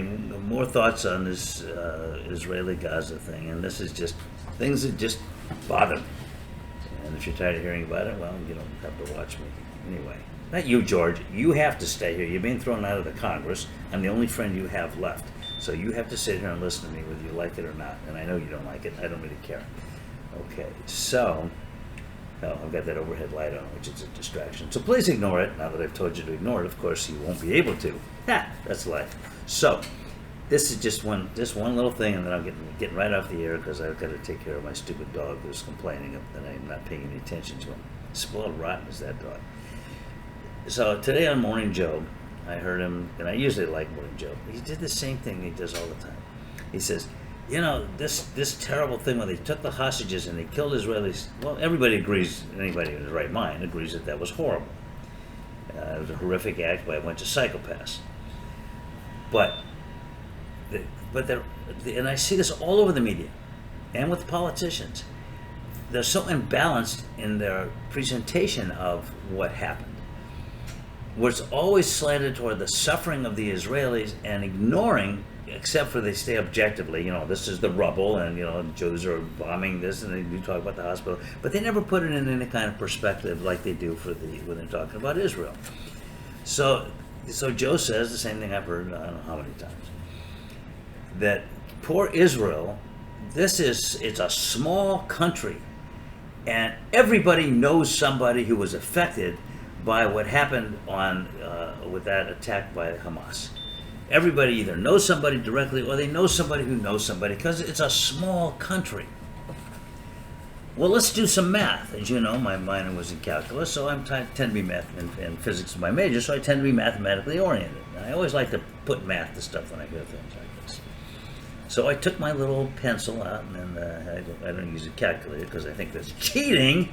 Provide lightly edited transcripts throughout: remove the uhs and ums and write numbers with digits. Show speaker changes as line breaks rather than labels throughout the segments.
More thoughts on this Israeli-Gaza thing, and this is just things that just bother me. And if you're tired of hearing about it, well, you don't have to watch me. Anyway, not you, George. You have to stay here. You're being thrown out of the Congress. I'm the only friend you have left. So you have to sit here and listen to me whether you like it or not. And I know you don't like it. I don't really care. Okay, so... Oh, I've got that overhead light on, which is a distraction. So please ignore it. Now that I've told you to ignore it, of course, you won't be able to. Ha! That's life. So, this is just one little thing, and then I'm getting right off the air because I've got to take care of my stupid dog who's complaining that I'm not paying any attention to him. Spoiled rotten is that dog. So today on Morning Joe, I heard him, and I usually like Morning Joe. He did the same thing he does all the time. He says, you know, this terrible thing when they took the hostages and they killed Israelis, well, everybody agrees, anybody in his right mind agrees that was horrible. It was a horrific act by a bunch of psychopaths. And I see this all over the media and with politicians. They're so imbalanced in their presentation of what happened, where it's always slanted toward the suffering of the Israelis and ignoring, except for they stay objectively, you know, this is the rubble and, you know, Jews are bombing this, and they do talk about the hospital, but they never put it in any kind of perspective like they do when they're talking about Israel. So Joe says the same thing I've heard, I don't know how many times, that poor Israel, it's a small country, and everybody knows somebody who was affected by what happened with that attack by Hamas. Everybody either knows somebody directly or they know somebody who knows somebody because it's a small country. Well, let's do some math. As you know, my minor was in calculus, so I tend to be math and physics is my major, so I tend to be mathematically oriented. And I always like to put math to stuff when I hear things like this. So I took my little pencil out, and I don't use a calculator because I think that's cheating.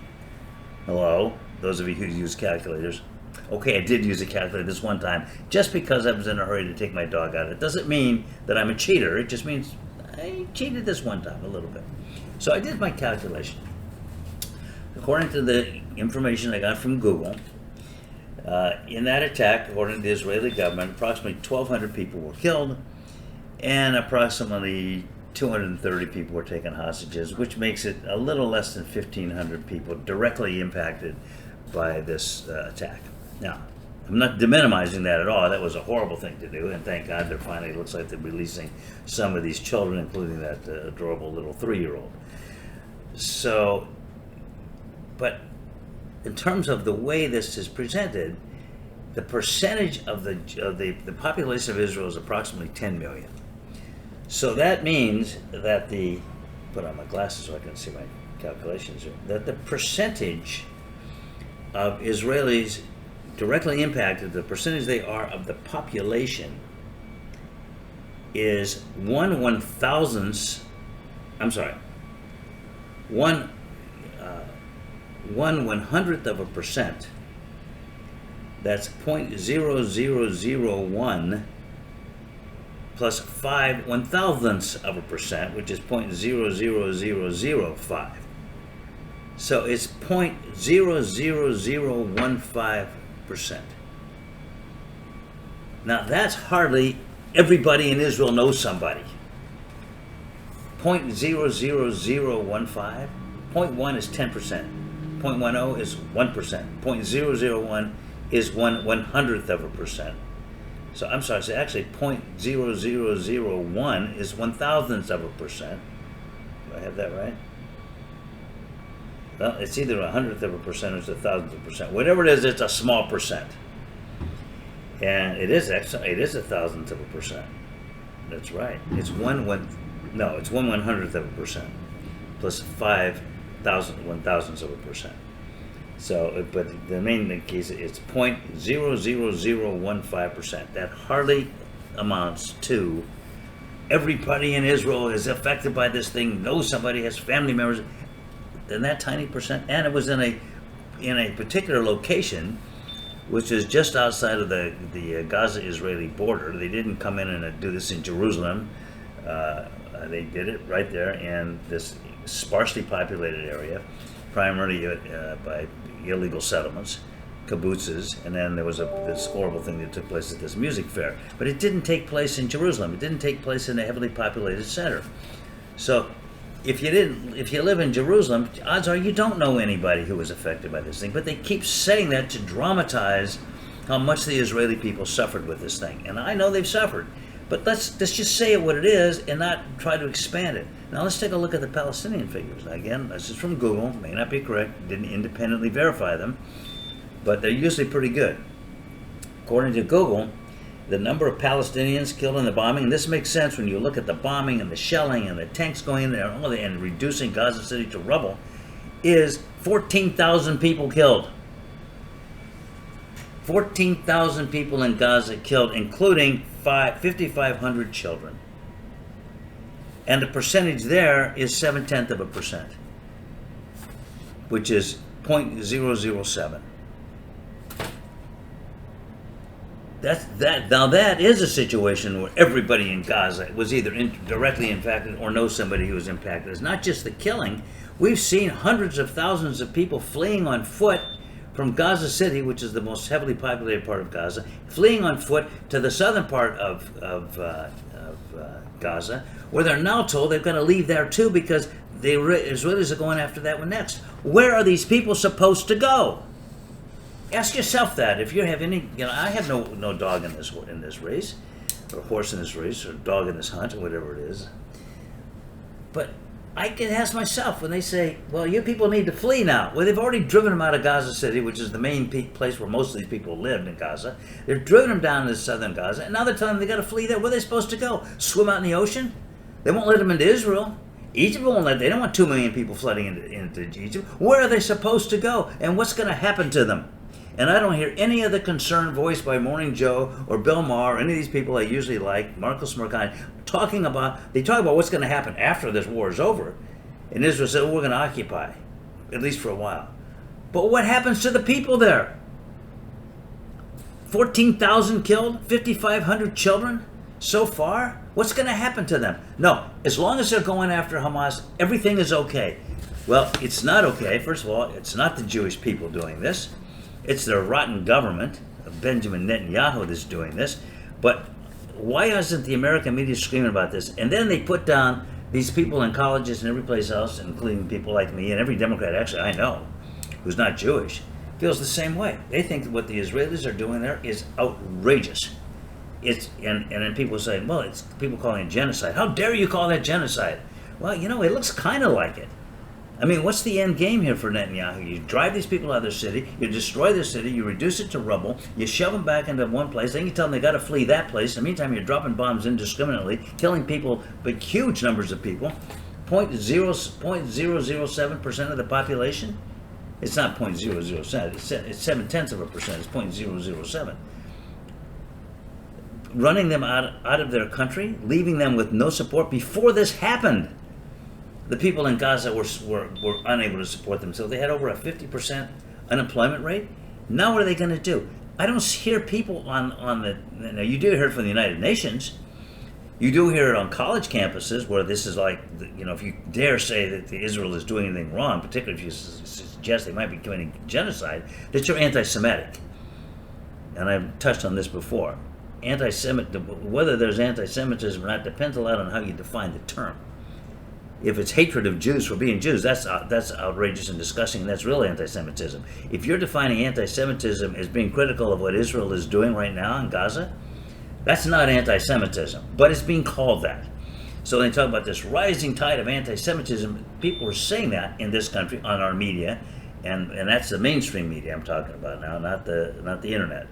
Hello, those of you who use calculators. Okay, I did use a calculator this one time just because I was in a hurry to take my dog out. It doesn't mean that I'm a cheater. It just means I cheated this one time a little bit. So I did my calculation. According to the information I got from Google, in that attack, according to the Israeli government, approximately 1,200 people were killed and approximately 230 people were taken hostages, which makes it a little less than 1,500 people directly impacted by this attack. Now, I'm not minimizing that at all. That was a horrible thing to do, and thank God it looks like they're releasing some of these children, including that adorable little 3-year-old. So, but in terms of the way this is presented, the percentage of the population of Israel is approximately 10 million. So that means that put on my glasses so I can see my calculations here, that the percentage of Israelis directly impacted, the percentage they are of the population, is 1/100th of a percent. That's 0.0001 plus 5/1000ths of a percent, which is 0.00005. So it's 0.00015%. Now that's hardly everybody in Israel knows somebody. 0.00015, 0.1 is 10%, 0.10 is 1%, 0.001 is 1/100th of a percent. So I'm sorry, so actually 0.0001 is 1,000ths of a percent. Do I have that right? Well, it's either 100th of a percent or it's 1,000th of a percent. Whatever it is, it's a small percent. And it is 1,000th of a percent. That's right. It's 1/100th of a percent plus 5,000/1,000ths of a percent. So, but the main case, it's 0.00015%. That hardly amounts to everybody in Israel is affected by this thing, knows somebody, has family members, and that tiny percent. And it was in a particular location, which is just outside of the Gaza-Israeli border. They didn't come in and do this in Jerusalem. They did it right there in this sparsely populated area, primarily by illegal settlements, kibbutzes, and then there was this horrible thing that took place at this music fair. But it didn't take place in Jerusalem. It didn't take place in a heavily populated center. So if you live in Jerusalem, odds are you don't know anybody who was affected by this thing. But they keep saying that to dramatize how much the Israeli people suffered with this thing. And I know they've suffered. But let's just say it what it is and not try to expand it. Now let's take a look at the Palestinian figures. Now again, this is from Google, may not be correct, didn't independently verify them, but they're usually pretty good. According to Google, the number of Palestinians killed in the bombing, and this makes sense when you look at the bombing and the shelling and the tanks going in there and reducing Gaza City to rubble, is 14,000 people killed. 14,000 people in Gaza killed, including 5,500 children. And the percentage there is 0.7%, which is 0.007. Now that is a situation where everybody in Gaza was either directly impacted or knows somebody who was impacted. It's not just the killing. We've seen hundreds of thousands of people fleeing on foot from Gaza City, which is the most heavily populated part of Gaza, fleeing on foot to the southern part of Gaza, where they're now told they're going to leave there too because the Israelis are going after that one next. Where are these people supposed to go? Ask yourself that. If you have any, I have no dog in this race, or horse in this race, or dog in this hunt, or whatever it is. But I can ask myself when they say, well, you people need to flee now. Well, they've already driven them out of Gaza City, which is the main place where most of these people lived in Gaza. They've driven them down to southern Gaza, and now they're telling them they got to flee there. Where are they supposed to go? Swim out in the ocean? They won't let them into Israel. Egypt won't let. They don't want 2 million people flooding into Egypt. Where are they supposed to go? And what's going to happen to them? And I don't hear any of the concern voiced by Morning Joe or Bill Maher or any of these people I usually like, Marcus Mercant, talking about what's going to happen after this war is over. And Israel said, we're going to occupy, at least for a while. But what happens to the people there? 14,000 killed, 5,500 children so far? What's going to happen to them? No, as long as they're going after Hamas, everything is okay. Well, it's not okay. First of all, it's not the Jewish people doing this. It's their rotten government of Benjamin Netanyahu that's doing this. But why isn't the American media screaming about this? And then they put down these people in colleges and every place else, including people like me and every Democrat actually I know who's not Jewish, feels the same way. They think that what the Israelis are doing there is outrageous. And then people say, well, it's people calling it genocide. How dare you call that genocide? Well, it looks kind of like it. I mean, what's the end game here for Netanyahu? You drive these people out of their city, you destroy their city, you reduce it to rubble, you shove them back into one place, then you tell them they got to flee that place. In the meantime, you're dropping bombs indiscriminately, killing people, but huge numbers of people. 0.007% of the population? It's not 0.007, it's 0.7%, it's 0.007. Running them out of their country, leaving them with no support before this happened. The people in Gaza were unable to support themselves. They had over a 50% unemployment rate. Now what are they going to do? I don't hear people on the... Now you do hear it from the United Nations. You do hear it on college campuses where this is like, if you dare say that Israel is doing anything wrong, particularly if you suggest they might be committing genocide, that you're anti-Semitic. And I've touched on this before. Whether there's anti-Semitism or not depends a lot on how you define the term. If it's hatred of Jews for being Jews, that's outrageous and disgusting, and that's real anti-Semitism. If you're defining anti-Semitism as being critical of what Israel is doing right now in Gaza, that's not anti-Semitism, but it's being called that. So when they talk about this rising tide of anti-Semitism, people are saying that in this country on our media, and that's the mainstream media I'm talking about now, not the internet.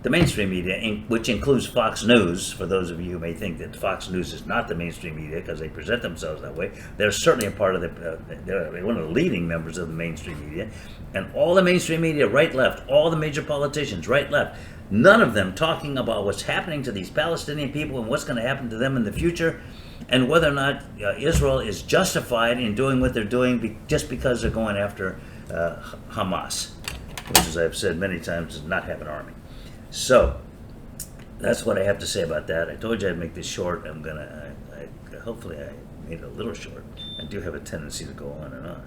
The mainstream media, which includes Fox News, for those of you who may think that Fox News is not the mainstream media because they present themselves that way, they're certainly a part of they're one of the leading members of the mainstream media. And all the mainstream media, right, left, all the major politicians, right, left, none of them talking about what's happening to these Palestinian people and what's going to happen to them in the future, and whether or not Israel is justified in doing what they're doing just because they're going after Hamas, which, as I've said many times, does not have an army. So that's what I have to say about that. I told you I'd make this short. Hopefully I made it a little short. I do have a tendency to go on and on.